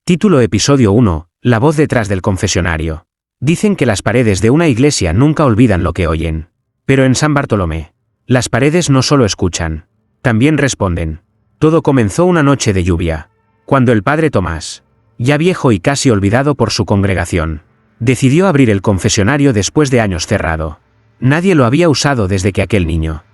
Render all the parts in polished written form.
Título Episodio 1. La voz detrás del confesionario. Dicen que las paredes de una iglesia nunca olvidan lo que oyen. Pero en San Bartolomé, las paredes no solo escuchan, también responden. Todo comenzó una noche de lluvia, cuando el padre Tomás, ya viejo y casi olvidado por su congregación, decidió abrir el confesionario después de años cerrado. Nadie lo había usado desde que aquel niño,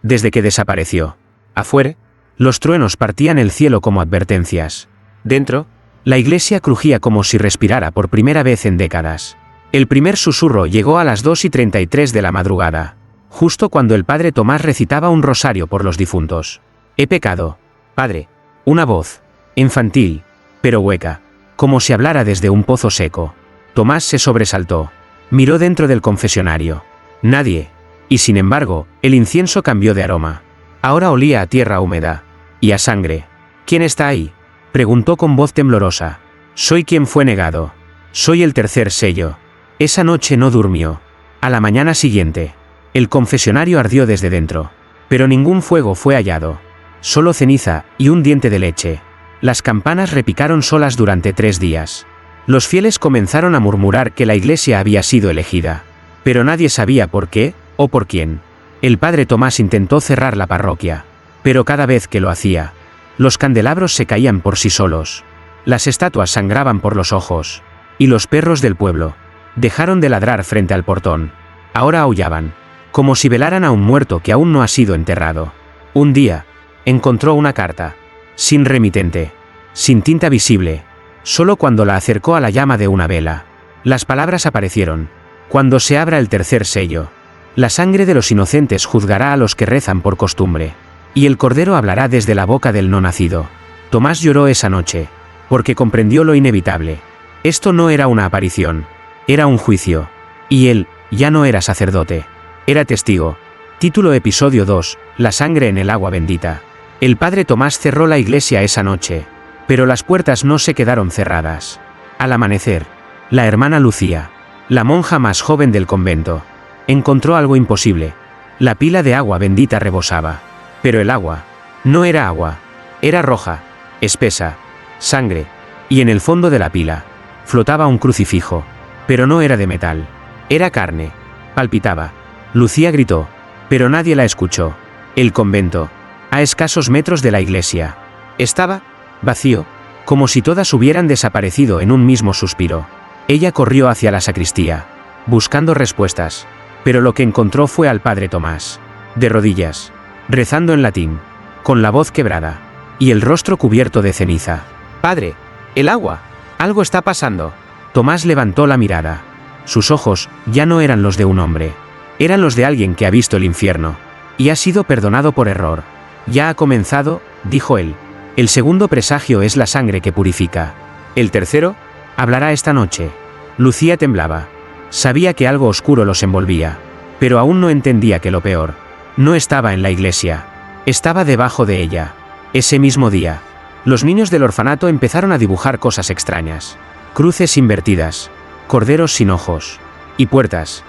desde que desapareció. Afuera, los truenos partían el cielo como advertencias. Dentro, la iglesia crujía como si respirara por primera vez en décadas. El primer susurro llegó a las 2:33 de la madrugada, justo cuando el padre Tomás recitaba un rosario por los difuntos. «He pecado, padre». Una voz, infantil, pero hueca, como si hablara desde un pozo seco. Tomás se sobresaltó. Miró dentro del confesionario. Nadie. Y sin embargo, el incienso cambió de aroma. Ahora olía a tierra húmeda. Y a sangre. «¿Quién está ahí?», preguntó con voz temblorosa. «Soy quien fue negado. Soy el tercer sello». Esa noche no durmió. A la mañana siguiente, el confesionario ardió desde dentro. Pero ningún fuego fue hallado. Solo ceniza y un diente de leche. Las campanas repicaron solas durante 3 días. Los fieles comenzaron a murmurar que la iglesia había sido elegida. Pero nadie sabía por qué, o por quién. El padre Tomás intentó cerrar la parroquia. Pero cada vez que lo hacía, los candelabros se caían por sí solos. Las estatuas sangraban por los ojos. Y los perros del pueblo dejaron de ladrar frente al portón. Ahora aullaban, como si velaran a un muerto que aún no ha sido enterrado. Un día, encontró una carta, sin remitente, sin tinta visible, solo cuando la acercó a la llama de una vela. Las palabras aparecieron. Cuando se abra el tercer sello, la sangre de los inocentes juzgará a los que rezan por costumbre. Y el Cordero hablará desde la boca del no nacido. Tomás lloró esa noche, porque comprendió lo inevitable. Esto no era una aparición, era un juicio. Y él, ya no era sacerdote, era testigo. Título Episodio 2. La sangre en el agua bendita. El padre Tomás cerró la iglesia esa noche, pero las puertas no se quedaron cerradas. Al amanecer, la hermana Lucía, la monja más joven del convento, encontró algo imposible. La pila de agua bendita rebosaba. Pero el agua no era agua, era roja, espesa, sangre, y en el fondo de la pila flotaba un crucifijo, pero no era de metal, era carne, palpitaba. Lucía gritó, pero nadie la escuchó. El convento, a escasos metros de la iglesia, estaba vacío, como si todas hubieran desaparecido en un mismo suspiro. Ella corrió hacia la sacristía, buscando respuestas, pero lo que encontró fue al padre Tomás, de rodillas, rezando en latín, con la voz quebrada, y el rostro cubierto de ceniza. «Padre, el agua, algo está pasando». Tomás levantó la mirada. Sus ojos ya no eran los de un hombre, eran los de alguien que ha visto el infierno, y ha sido perdonado por error. «Ya ha comenzado», dijo él. «El segundo presagio es la sangre que purifica. El tercero hablará esta noche». Lucía temblaba. Sabía que algo oscuro los envolvía, pero aún no entendía que lo peor no estaba en la iglesia, estaba debajo de ella. Ese mismo día, los niños del orfanato empezaron a dibujar cosas extrañas. Cruces invertidas, corderos sin ojos, y puertas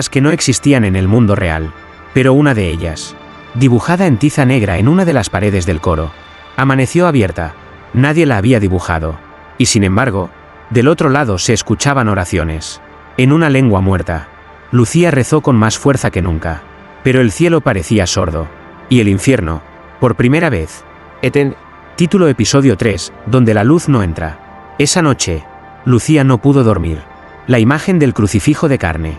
que no existían en el mundo real. Pero una de ellas, dibujada en tiza negra en una de las paredes del coro, amaneció abierta. Nadie la había dibujado. Y sin embargo, del otro lado se escuchaban oraciones, en una lengua muerta. Lucía rezó con más fuerza que nunca. Pero el cielo parecía sordo. Y el infierno, por primera vez. Título Episodio 3, donde la luz no entra. Esa noche, Lucía no pudo dormir. La imagen del crucifijo de carne,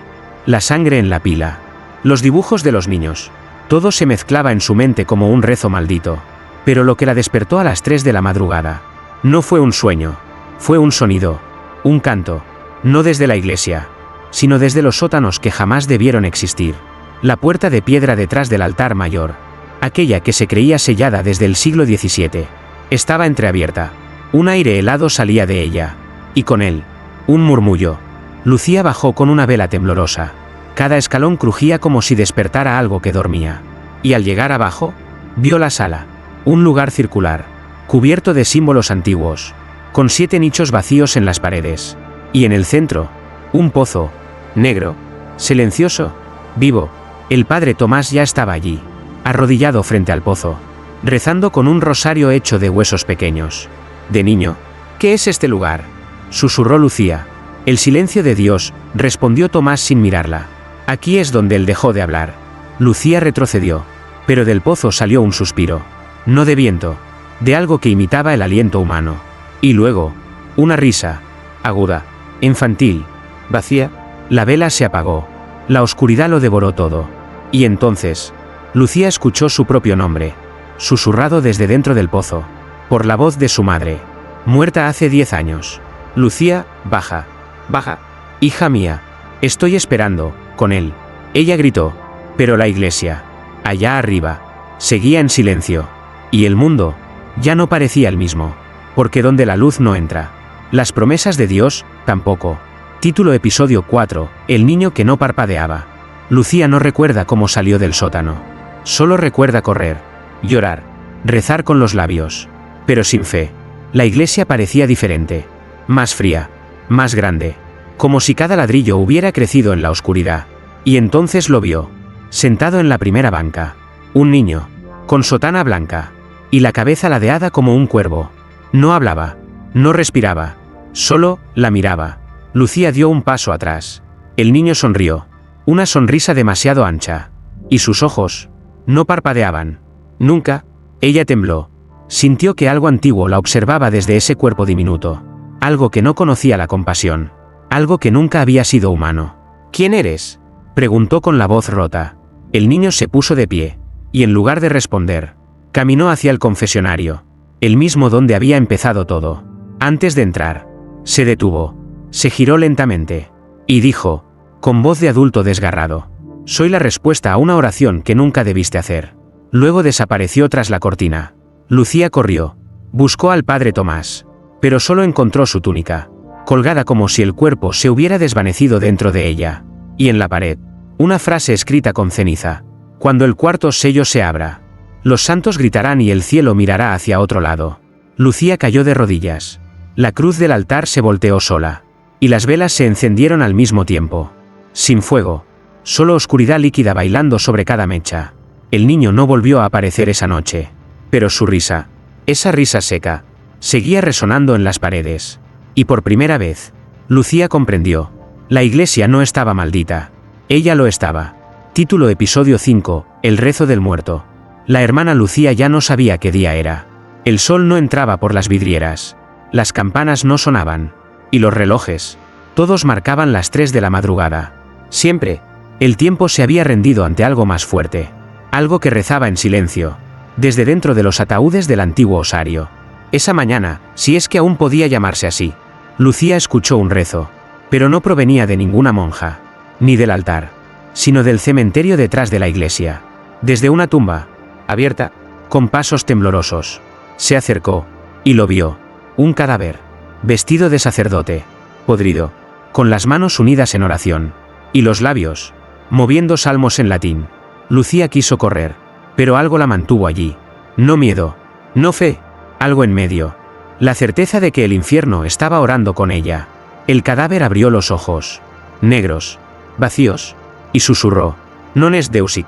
la sangre en la pila, los dibujos de los niños, todo se mezclaba en su mente como un rezo maldito. Pero lo que la despertó a las 3 de la madrugada, no fue un sueño, fue un sonido, un canto, no desde la iglesia, sino desde los sótanos que jamás debieron existir. La puerta de piedra detrás del altar mayor, aquella que se creía sellada desde el siglo XVII, estaba entreabierta. Un aire helado salía de ella, y con él, un murmullo. Lucía bajó con una vela temblorosa. Cada escalón crujía como si despertara algo que dormía. Y al llegar abajo, vio la sala, un lugar circular, cubierto de símbolos antiguos, con 7 nichos vacíos en las paredes. Y en el centro, un pozo, negro, silencioso, vivo. El padre Tomás ya estaba allí, arrodillado frente al pozo, rezando con un rosario hecho de huesos pequeños. De niño, ¿Qué es este lugar?, susurró Lucía. El silencio de Dios, respondió Tomás sin mirarla. Aquí es donde él dejó de hablar. Lucía retrocedió, pero del pozo salió un suspiro. No de viento, de algo que imitaba el aliento humano. Y luego, una risa, aguda, infantil, vacía. La vela se apagó. La oscuridad lo devoró todo. Y entonces, Lucía escuchó su propio nombre, susurrado desde dentro del pozo, por la voz de su madre, muerta hace 10 años. Lucía, baja, baja. Hija mía, estoy esperando, con él. Ella gritó, pero la iglesia, allá arriba, seguía en silencio. Y el mundo, ya no parecía el mismo, porque donde la luz no entra, las promesas de Dios, tampoco. Título episodio 4, el niño que no parpadeaba. Lucía no recuerda cómo salió del sótano. Solo recuerda correr, llorar, rezar con los labios. Pero sin fe. La iglesia parecía diferente. Más fría, más grande. Como si cada ladrillo hubiera crecido en la oscuridad. Y entonces lo vio. Sentado en la primera banca. Un niño. Con sotana blanca. Y la cabeza ladeada como un cuervo. No hablaba. No respiraba. Solo la miraba. Lucía dio un paso atrás. El niño sonrió. Una sonrisa demasiado ancha. Y sus ojos no parpadeaban. Nunca. Ella tembló. Sintió que algo antiguo la observaba desde ese cuerpo diminuto. Algo que no conocía la compasión. Algo que nunca había sido humano. ¿Quién eres?, preguntó con la voz rota. El niño se puso de pie. Y en lugar de responder, caminó hacia el confesionario. El mismo donde había empezado todo. Antes de entrar, se detuvo. Se giró lentamente. Y dijo, con voz de adulto desgarrado: soy la respuesta a una oración que nunca debiste hacer. Luego desapareció tras la cortina. Lucía corrió. Buscó al padre Tomás. Pero solo encontró su túnica, colgada como si el cuerpo se hubiera desvanecido dentro de ella. Y en la pared, una frase escrita con ceniza: cuando el cuarto sello se abra, los santos gritarán y el cielo mirará hacia otro lado. Lucía cayó de rodillas. La cruz del altar se volteó sola. Y las velas se encendieron al mismo tiempo. Sin fuego. Solo oscuridad líquida bailando sobre cada mecha. El niño no volvió a aparecer esa noche. Pero su risa, esa risa seca, seguía resonando en las paredes. Y por primera vez, Lucía comprendió. La iglesia no estaba maldita. Ella lo estaba. Título episodio 5, el rezo del muerto. La hermana Lucía ya no sabía qué día era. El sol no entraba por las vidrieras. Las campanas no sonaban. Y los relojes, todos marcaban las 3 de la madrugada. Siempre, el tiempo se había rendido ante algo más fuerte. Algo que rezaba en silencio, desde dentro de los ataúdes del antiguo osario. Esa mañana, si es que aún podía llamarse así, Lucía escuchó un rezo. Pero no provenía de ninguna monja, ni del altar, sino del cementerio detrás de la iglesia. Desde una tumba, abierta, con pasos temblorosos, se acercó, y lo vio. Un cadáver, vestido de sacerdote, podrido, con las manos unidas en oración, y los labios, moviendo salmos en latín. Lucía quiso correr, pero algo la mantuvo allí. No miedo, no fe, algo en medio. La certeza de que el infierno estaba orando con ella. El cadáver abrió los ojos, negros, vacíos, y susurró: non est deusic.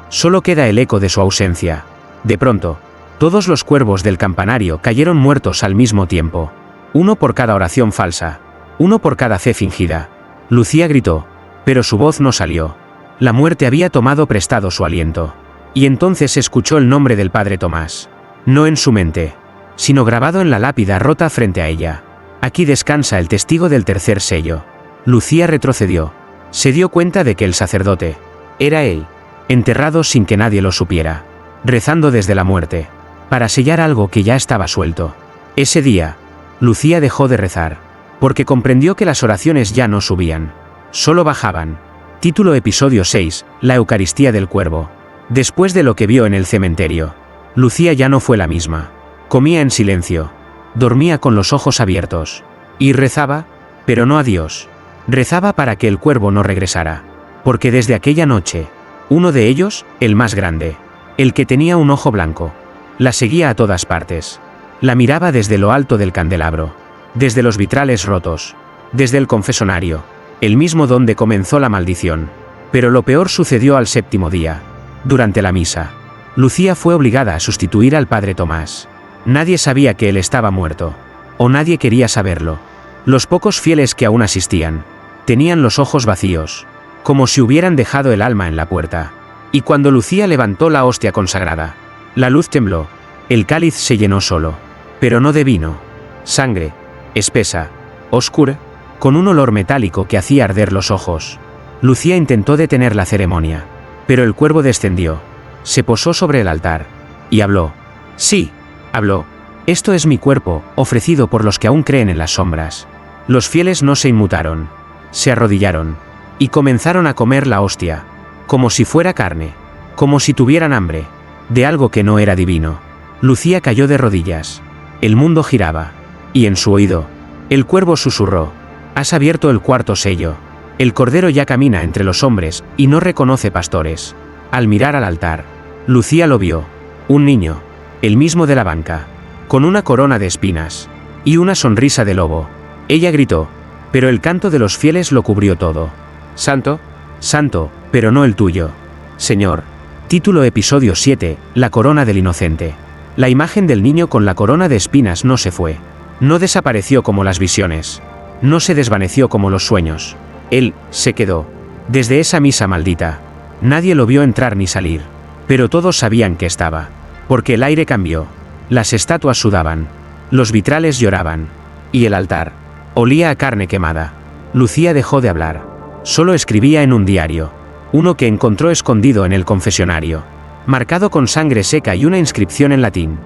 Solo queda el eco de su ausencia. De pronto, todos los cuervos del campanario cayeron muertos al mismo tiempo. Uno por cada oración falsa, uno por cada fe fingida. Lucía gritó, pero su voz no salió. La muerte había tomado prestado su aliento. Y entonces escuchó el nombre del padre Tomás. No en su mente, sino grabado en la lápida rota frente a ella. Aquí descansa el testigo del tercer sello. Lucía retrocedió. Se dio cuenta de que el sacerdote era él, enterrado sin que nadie lo supiera, rezando desde la muerte, para sellar algo que ya estaba suelto. Ese día, Lucía dejó de rezar, porque comprendió que las oraciones ya no subían, solo bajaban. Título episodio 6, la Eucaristía del Cuervo. Después de lo que vio en el cementerio, Lucía ya no fue la misma. Comía en silencio, dormía con los ojos abiertos, y rezaba, pero no a Dios. Rezaba para que el cuervo no regresara, porque desde aquella noche, uno de ellos, el más grande, el que tenía un ojo blanco, la seguía a todas partes. La miraba desde lo alto del candelabro, desde los vitrales rotos, desde el confesonario, el mismo donde comenzó la maldición. Pero lo peor sucedió al 7º día. Durante la misa, Lucía fue obligada a sustituir al padre Tomás. Nadie sabía que él estaba muerto. o nadie quería saberlo. Los pocos fieles que aún asistían, tenían los ojos vacíos, como si hubieran dejado el alma en la puerta. Y cuando Lucía levantó la hostia consagrada, la luz tembló, el cáliz se llenó solo, pero no de vino. Sangre, espesa, oscura, con un olor metálico que hacía arder los ojos. Lucía intentó detener la ceremonia, pero el cuervo descendió, se posó sobre el altar, y habló. Sí, habló. Esto es mi cuerpo, ofrecido por los que aún creen en las sombras. Los fieles no se inmutaron, se arrodillaron, y comenzaron a comer la hostia, como si fuera carne, como si tuvieran hambre, de algo que no era divino. Lucía cayó de rodillas. El mundo giraba, y en su oído, el cuervo susurró. Has abierto el cuarto sello. El cordero ya camina entre los hombres, y no reconoce pastores. Al mirar al altar, Lucía lo vio. Un niño, el mismo de la banca, con una corona de espinas, y una sonrisa de lobo. Ella gritó, pero el canto de los fieles lo cubrió todo. Santo, santo, pero no el tuyo, Señor. Título Episodio 7, La corona del inocente. La imagen del niño con la corona de espinas no se fue. No desapareció como las visiones. No se desvaneció como los sueños. Él se quedó. Desde esa misa maldita, nadie lo vio entrar ni salir. Pero todos sabían que estaba. Porque el aire cambió. Las estatuas sudaban. Los vitrales lloraban. Y el altar olía a carne quemada. Lucía dejó de hablar. Solo escribía en un diario. Uno que encontró escondido en el confesionario. Marcado con sangre seca y una inscripción en latín.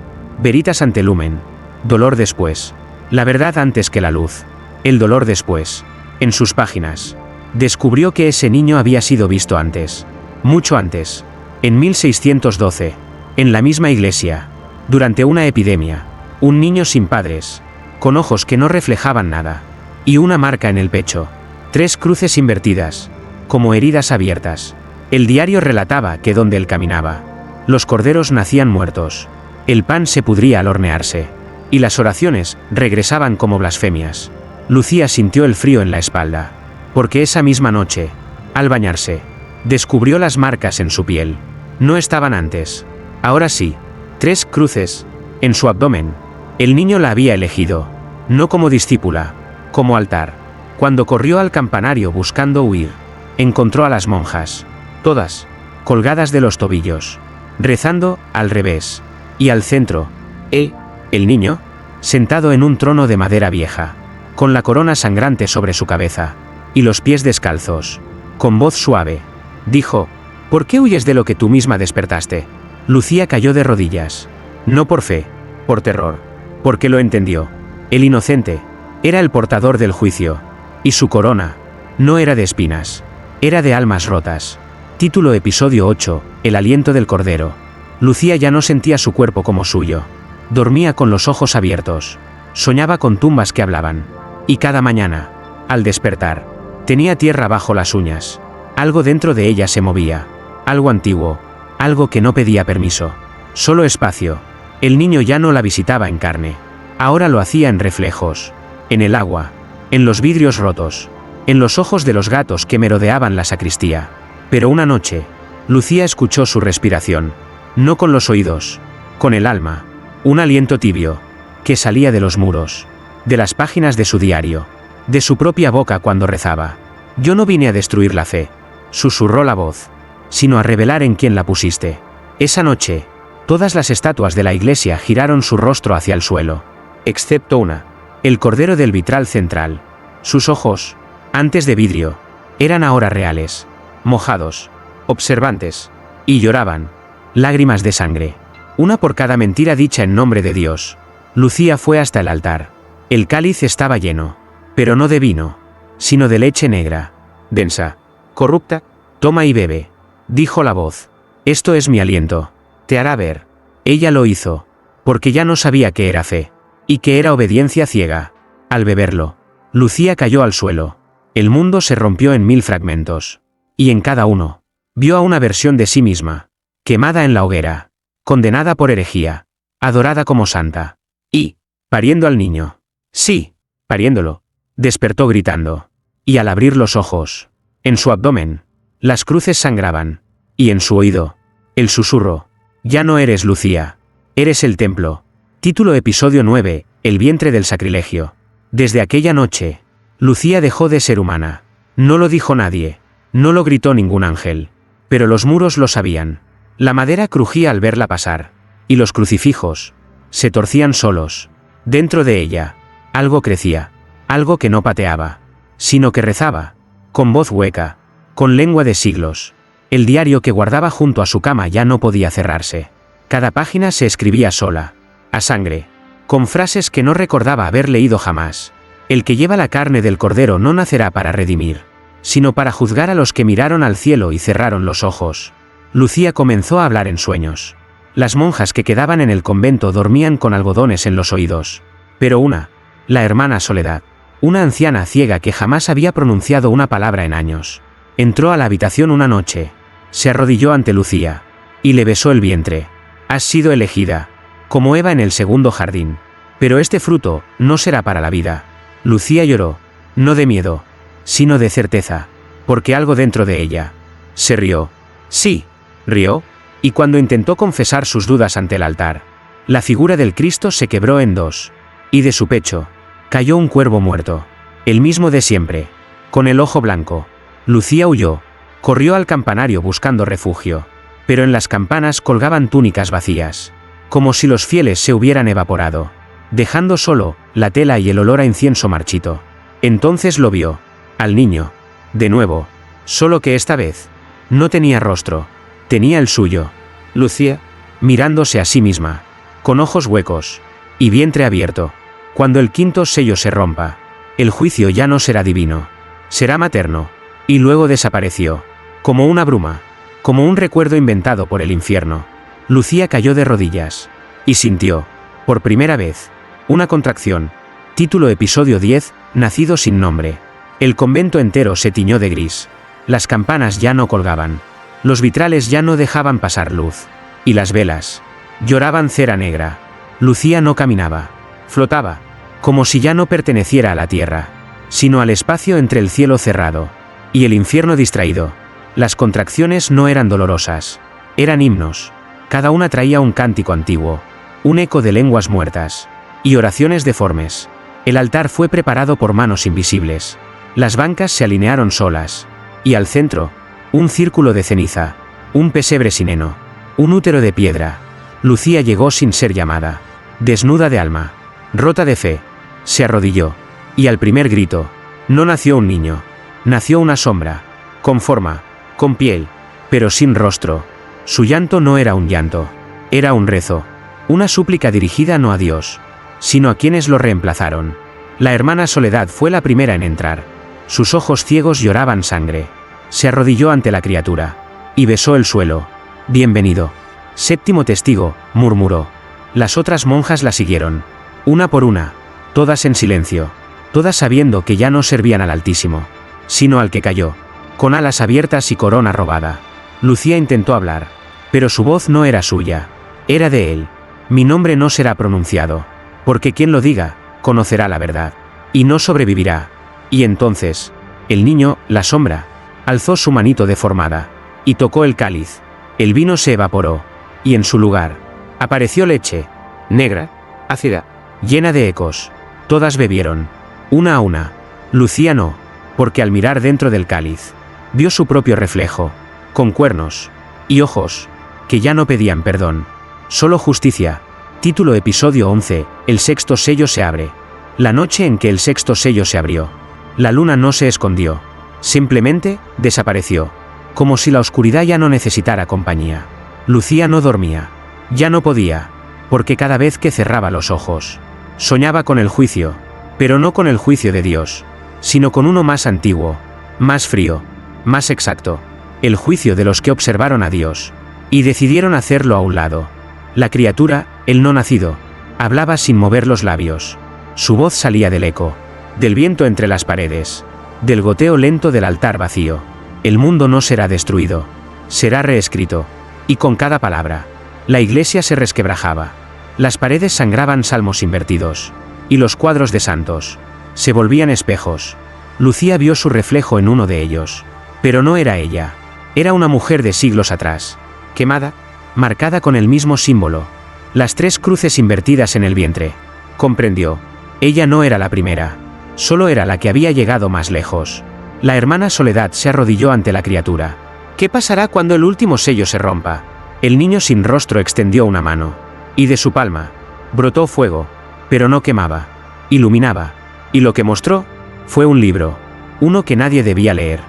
Veritas ante lumen. Dolor después. La verdad antes que la luz. El dolor después. En sus páginas. Descubrió que ese niño había sido visto antes. Mucho antes. En 1612. En la misma iglesia. Durante una epidemia. Un niño sin padres. Con ojos que no reflejaban nada. Y una marca en el pecho. 3 cruces invertidas. Como heridas abiertas. El diario relataba que donde él caminaba, los corderos nacían muertos. El pan se pudría al hornearse. Y las oraciones regresaban como blasfemias. Lucía sintió el frío en la espalda. Porque esa misma noche, al bañarse, descubrió las marcas en su piel. No estaban antes. Ahora sí. 3 cruces. En su abdomen. El niño la había elegido. No como discípula. Como altar. Cuando corrió al campanario buscando huir, encontró a las monjas. Todas, colgadas de los tobillos. Rezando, al revés. Y al centro, el niño, sentado en un trono de madera vieja. Con la corona sangrante sobre su cabeza. Y los pies descalzos. Con voz suave. Dijo, ¿por qué huyes de lo que tú misma despertaste? Lucía cayó de rodillas. No por fe, por terror. Porque lo entendió. El inocente, era el portador del juicio. Y su corona, no era de espinas. Era de almas rotas. Título Episodio 8, El aliento del cordero. Lucía ya no sentía su cuerpo como suyo. Dormía con los ojos abiertos. Soñaba con tumbas que hablaban. Y cada mañana, al despertar, tenía tierra bajo las uñas. Algo dentro de ella se movía. Algo antiguo. Algo que no pedía permiso. Solo espacio. El niño ya no la visitaba en carne. Ahora lo hacía en reflejos. En el agua. En los vidrios rotos. En los ojos de los gatos que merodeaban la sacristía. Pero una noche, Lucía escuchó su respiración. No con los oídos. Con el alma. Un aliento tibio. Que salía de los muros. De las páginas de su diario. De su propia boca cuando rezaba. Yo no vine a destruir la fe, susurró la voz, sino a revelar en quién la pusiste. Esa noche, todas las estatuas de la iglesia giraron su rostro hacia el suelo. Excepto una. El cordero del vitral central. Sus ojos, antes de vidrio, eran ahora reales. Mojados. Observantes. Y lloraban. Lágrimas de sangre. Una por cada mentira dicha en nombre de Dios. Lucía fue hasta el altar. El cáliz estaba lleno. Pero no de vino, sino de leche negra. Densa. Corrupta. Toma y bebe. Dijo la voz. Esto es mi aliento. Te hará ver. Ella lo hizo. Porque ya no sabía qué era fe. Y que era obediencia ciega. Al beberlo, Lucía cayó al suelo. El mundo se rompió en 1000 fragmentos. Y en cada uno, vio a una versión de sí misma. Quemada en la hoguera. Condenada por herejía. Adorada como santa. Y, pariendo al niño. Sí, pariéndolo. Despertó gritando. Y al abrir los ojos, en su abdomen, las cruces sangraban. Y en su oído, el susurro. Ya no eres Lucía. Eres el templo. Título Episodio 9, el vientre del sacrilegio. Desde aquella noche, Lucía dejó de ser humana. No lo dijo nadie, no lo gritó ningún ángel, pero los muros lo sabían. La madera crujía al verla pasar, y los crucifijos se torcían solos. Dentro de ella, algo crecía, algo que no pateaba, sino que rezaba, con voz hueca, con lengua de siglos. El diario que guardaba junto a su cama ya no podía cerrarse. Cada página se escribía sola, a sangre, con frases que no recordaba haber leído jamás. El que lleva la carne del cordero no nacerá para redimir, sino para juzgar a los que miraron al cielo y cerraron los ojos. Lucía comenzó a hablar en sueños. Las monjas que quedaban en el convento dormían con algodones en los oídos. Pero una, la hermana Soledad, una anciana ciega que jamás había pronunciado una palabra en años, entró a la habitación una noche, se arrodilló ante Lucía, y le besó el vientre. Has sido elegida, como Eva en el segundo jardín. Pero este fruto no será para la vida. Lucía lloró, no de miedo, sino de certeza, porque algo dentro de ella se rió. Sí, rió, y cuando intentó confesar sus dudas ante el altar, la figura del Cristo se quebró en dos, y de su pecho cayó un cuervo muerto, el mismo de siempre, con el ojo blanco. Lucía huyó, corrió al campanario buscando refugio, pero en las campanas colgaban túnicas vacías, como si los fieles se hubieran evaporado, dejando solo la tela y el olor a incienso marchito. Entonces lo vio, al niño, de nuevo, solo que esta vez no tenía rostro, tenía el suyo. Lucía, mirándose a sí misma, con ojos huecos y vientre abierto. Cuando el quinto sello se rompa, el juicio ya no será divino, será materno. Y luego desapareció, como una bruma, como un recuerdo inventado por el infierno. Lucía cayó de rodillas y sintió, por primera vez, una contracción. Título episodio 10, Nacido sin nombre. El convento entero se tiñó de gris. Las campanas ya no colgaban. Los vitrales ya no dejaban pasar luz. Y las velas lloraban cera negra. Lucía no caminaba. Flotaba, como si ya no perteneciera a la tierra, sino al espacio entre el cielo cerrado y el infierno distraído. Las contracciones no eran dolorosas. Eran himnos. Cada una traía un cántico antiguo, un eco de lenguas muertas y oraciones deformes. El altar fue preparado por manos invisibles. Las bancas se alinearon solas. Y al centro, un círculo de ceniza, un pesebre sin heno, un útero de piedra. Lucía llegó sin ser llamada, desnuda de alma, rota de fe. Se arrodilló, y al primer grito, no nació un niño, nació una sombra, con forma, con piel, pero sin rostro. Su llanto no era un llanto, era un rezo, una súplica dirigida no a Dios, sino a quienes lo reemplazaron. La hermana Soledad fue la primera en entrar. Sus ojos ciegos lloraban sangre. Se arrodilló ante la criatura y besó el suelo. Bienvenido. Séptimo testigo, murmuró. Las otras monjas la siguieron, una por una, todas en silencio, todas sabiendo que ya no servían al Altísimo, sino al que cayó, con alas abiertas y corona robada. Lucía intentó hablar, pero su voz no era suya, era de él. Mi nombre no será pronunciado, porque quien lo diga, conocerá la verdad, y no sobrevivirá. Y entonces, el niño, la sombra, alzó su manito deformada, y tocó el cáliz. El vino se evaporó, y en su lugar, apareció leche, negra, ácida, llena de ecos. Todas bebieron, una a una. Lucía no, porque al mirar dentro del cáliz, vio su propio reflejo, con cuernos y ojos, que ya no pedían perdón, solo justicia. Título episodio 11, el sexto sello se abre. La noche en que el sexto sello se abrió, la luna no se escondió, simplemente desapareció, como si la oscuridad ya no necesitara compañía. Lucía no dormía, ya no podía, porque cada vez que cerraba los ojos, soñaba con el juicio, pero no con el juicio de Dios, sino con uno más antiguo, más frío, más exacto, el juicio de los que observaron a Dios y decidieron hacerlo a un lado. La criatura, el no nacido, hablaba sin mover los labios. Su voz salía del eco, del viento entre las paredes, del goteo lento del altar vacío. El mundo no será destruido, será reescrito. Y con cada palabra, la iglesia se resquebrajaba. Las paredes sangraban salmos invertidos, y los cuadros de santos se volvían espejos. Lucía vio su reflejo en uno de ellos, pero no era ella, era una mujer de siglos atrás, quemada, marcada con el mismo símbolo, las tres cruces invertidas en el vientre. Comprendió. Ella no era la primera. Solo era la que había llegado más lejos. La hermana Soledad se arrodilló ante la criatura. ¿Qué pasará cuando el último sello se rompa? El niño sin rostro extendió una mano. Y de su palma brotó fuego, pero no quemaba. Iluminaba. Y lo que mostró fue un libro. Uno que nadie debía leer.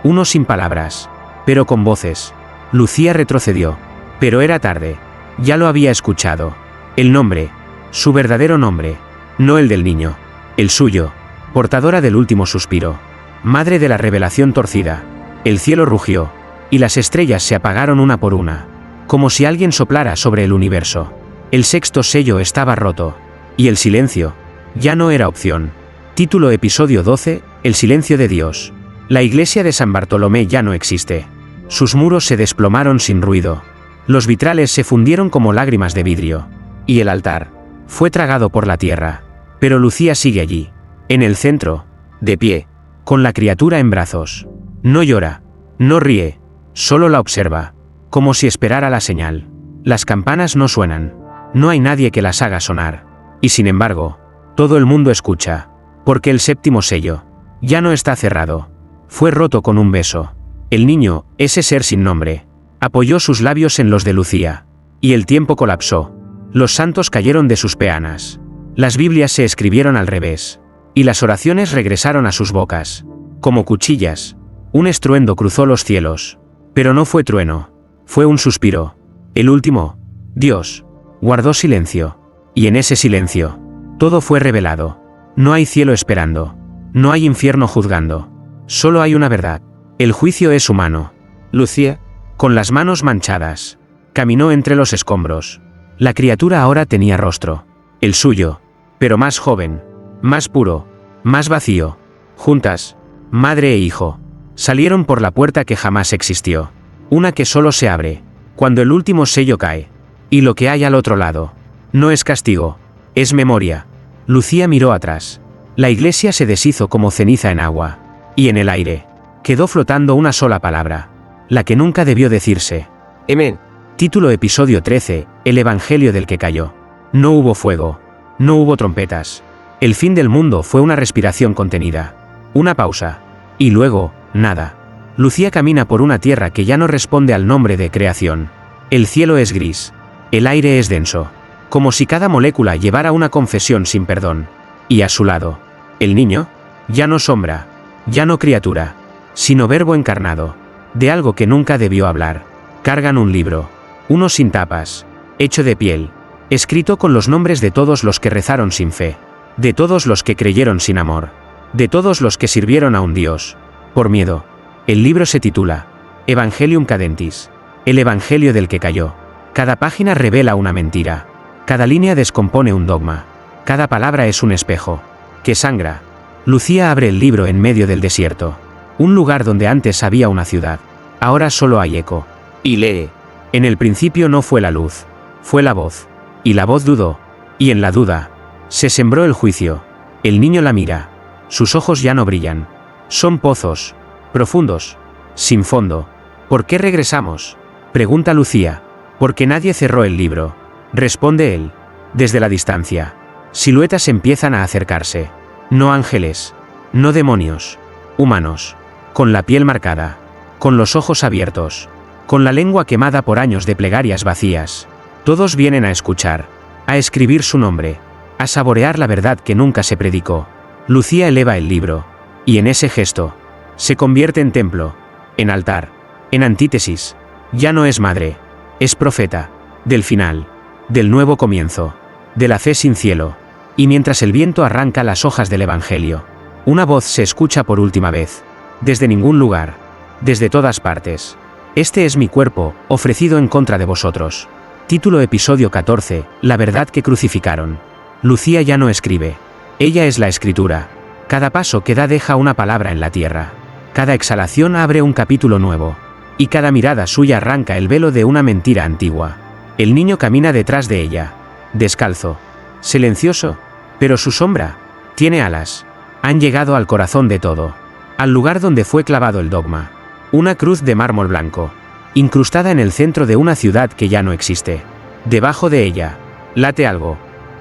Uno sin palabras, pero con voces. Lucía retrocedió. Pero era tarde. Ya lo había escuchado. El nombre. Su verdadero nombre. No el del niño. El suyo. Portadora del último suspiro. Madre de la revelación torcida. El cielo rugió. Y las estrellas se apagaron una por una. Como si alguien soplara sobre el universo. El sexto sello estaba roto. Y el silencio. Ya no era opción. Título episodio 12, El silencio de Dios. La iglesia de San Bartolomé ya no existe. Sus muros se desplomaron sin ruido. Los vitrales se fundieron como lágrimas de vidrio. Y el altar fue tragado por la tierra. Pero Lucía sigue allí. En el centro. De pie. Con la criatura en brazos. No llora. No ríe. Solo la observa. Como si esperara la señal. Las campanas no suenan. No hay nadie que las haga sonar. Y sin embargo, todo el mundo escucha. Porque el séptimo sello ya no está cerrado. Fue roto con un beso. El niño, ese ser sin nombre, apoyó sus labios en los de Lucía. Y el tiempo colapsó. Los santos cayeron de sus peanas. Las Biblias se escribieron al revés. Y las oraciones regresaron a sus bocas. Como cuchillas. Un estruendo cruzó los cielos. Pero no fue trueno. Fue un suspiro. El último. Dios guardó silencio. Y en ese silencio, todo fue revelado. No hay cielo esperando. No hay infierno juzgando. Solo hay una verdad. El juicio es humano. Lucía, con las manos manchadas, caminó entre los escombros. La criatura ahora tenía rostro. El suyo. Pero más joven. Más puro. Más vacío. Juntas, madre e hijo, salieron por la puerta que jamás existió. Una que solo se abre cuando el último sello cae. Y lo que hay al otro lado no es castigo. Es memoria. Lucía miró atrás. La iglesia se deshizo como ceniza en agua. Y en el aire quedó flotando una sola palabra. La que nunca debió decirse. Amén. Título episodio 13, El evangelio del que cayó. No hubo fuego. No hubo trompetas. El fin del mundo fue una respiración contenida. Una pausa. Y luego, nada. Lucía camina por una tierra que ya no responde al nombre de creación. El cielo es gris. El aire es denso. Como si cada molécula llevara una confesión sin perdón. Y a su lado, el niño, ya no sombra, ya no criatura, sino verbo encarnado, de algo que nunca debió hablar. Cargan un libro, uno sin tapas, hecho de piel, escrito con los nombres de todos los que rezaron sin fe, de todos los que creyeron sin amor, de todos los que sirvieron a un Dios, por miedo. El libro se titula Evangelium Cadentis, el evangelio del que cayó. Cada página revela una mentira. Cada línea descompone un dogma. Cada palabra es un espejo que sangra. Lucía abre el libro en medio del desierto. Un lugar donde antes había una ciudad. Ahora solo hay eco. Y lee. En el principio no fue la luz. Fue la voz. Y la voz dudó. Y en la duda se sembró el juicio. El niño la mira. Sus ojos ya no brillan. Son pozos. Profundos. Sin fondo. ¿Por qué regresamos? Pregunta Lucía. Porque nadie cerró el libro. Responde él. Desde la distancia. Siluetas empiezan a acercarse. No ángeles. No demonios. Humanos. Con la piel marcada. Con los ojos abiertos. Con la lengua quemada por años de plegarias vacías. Todos vienen a escuchar. A escribir su nombre. A saborear la verdad que nunca se predicó. Lucía eleva el libro. Y en ese gesto se convierte en templo. En altar. En antítesis. Ya no es madre. Es profeta. Del final. Del nuevo comienzo. De la fe sin cielo. Y mientras el viento arranca las hojas del evangelio, una voz se escucha por última vez. Desde ningún lugar. Desde todas partes. Este es mi cuerpo, ofrecido en contra de vosotros. Título episodio 14, La verdad que crucificaron. Lucía ya no escribe. Ella es la escritura. Cada paso que da deja una palabra en la tierra. Cada exhalación abre un capítulo nuevo. Y cada mirada suya arranca el velo de una mentira antigua. El niño camina detrás de ella. Descalzo. Silencioso. Pero su sombra tiene alas. Han llegado al corazón de todo. Al lugar donde fue clavado el dogma. Una cruz de mármol blanco. Incrustada en el centro de una ciudad que ya no existe. Debajo de ella late algo.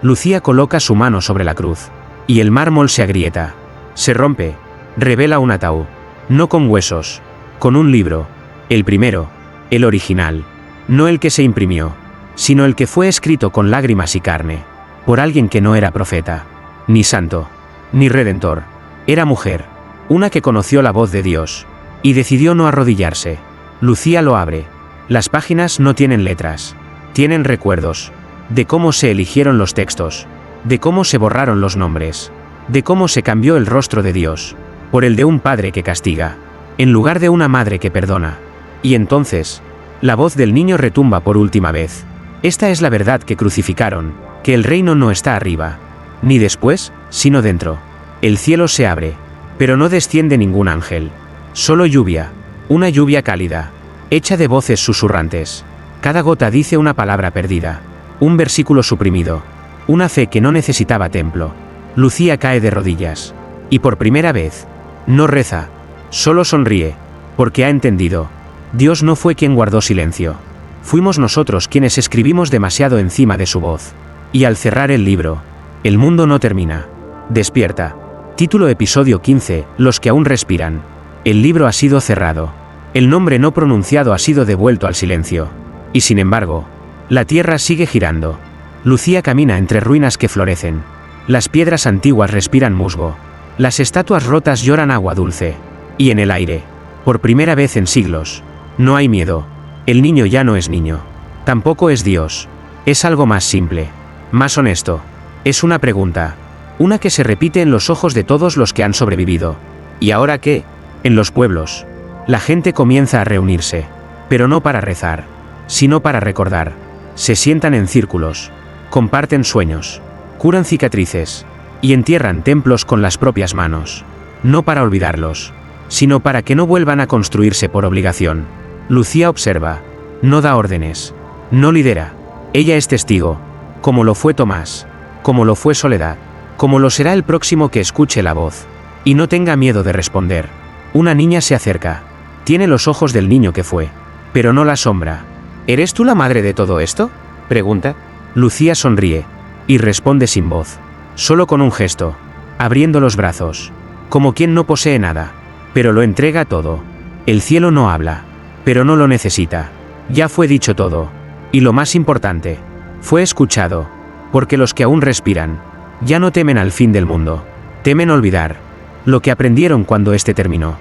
Lucía coloca su mano sobre la cruz. Y el mármol se agrieta. Se rompe. Revela un ataúd. No con huesos. Con un libro. El primero. El original. No el que se imprimió. Sino el que fue escrito con lágrimas y carne. Por alguien que no era profeta. Ni santo. Ni redentor. Era mujer. Una que conoció la voz de Dios. Y decidió no arrodillarse. Lucía lo abre. Las páginas no tienen letras. Tienen recuerdos. De cómo se eligieron los textos. De cómo se borraron los nombres. De cómo se cambió el rostro de Dios. Por el de un padre que castiga. En lugar de una madre que perdona. Y entonces, la voz del niño retumba por última vez. Esta es la verdad que crucificaron, que el reino no está arriba. Ni después, sino dentro. El cielo se abre. Pero no desciende ningún ángel. Solo lluvia. Una lluvia cálida. Hecha de voces susurrantes. Cada gota dice una palabra perdida. Un versículo suprimido. Una fe que no necesitaba templo. Lucía cae de rodillas. Y por primera vez, no reza. Solo sonríe. Porque ha entendido. Dios no fue quien guardó silencio. Fuimos nosotros quienes escribimos demasiado encima de su voz. Y al cerrar el libro, el mundo no termina. Despierta. Título episodio 15, Los que aún respiran. El libro ha sido cerrado. El nombre no pronunciado ha sido devuelto al silencio. Y sin embargo, la tierra sigue girando. Lucía camina entre ruinas que florecen. Las piedras antiguas respiran musgo. Las estatuas rotas lloran agua dulce. Y en el aire, por primera vez en siglos, no hay miedo. El niño ya no es niño. Tampoco es Dios. Es algo más simple. Más honesto. Es una pregunta. Una que se repite en los ojos de todos los que han sobrevivido. ¿Y ahora qué? En los pueblos. La gente comienza a reunirse. Pero no para rezar. Sino para recordar. Se sientan en círculos. Comparten sueños. Curan cicatrices. Y entierran templos con las propias manos. No para olvidarlos. Sino para que no vuelvan a construirse por obligación. Lucía observa. No da órdenes. No lidera. Ella es testigo. Como lo fue Tomás. Como lo fue Soledad. Como lo será el próximo que escuche la voz. Y no tenga miedo de responder. Una niña se acerca. Tiene los ojos del niño que fue. Pero no la sombra. ¿Eres tú la madre de todo esto?, pregunta. Lucía sonríe. Y responde sin voz. Solo con un gesto. Abriendo los brazos. Como quien no posee nada. Pero lo entrega todo. El cielo no habla. Pero no lo necesita. Ya fue dicho todo. Y lo más importante. Fue escuchado. Porque los que aún respiran. Ya no temen al fin del mundo. Temen olvidar. Lo que aprendieron cuando este terminó.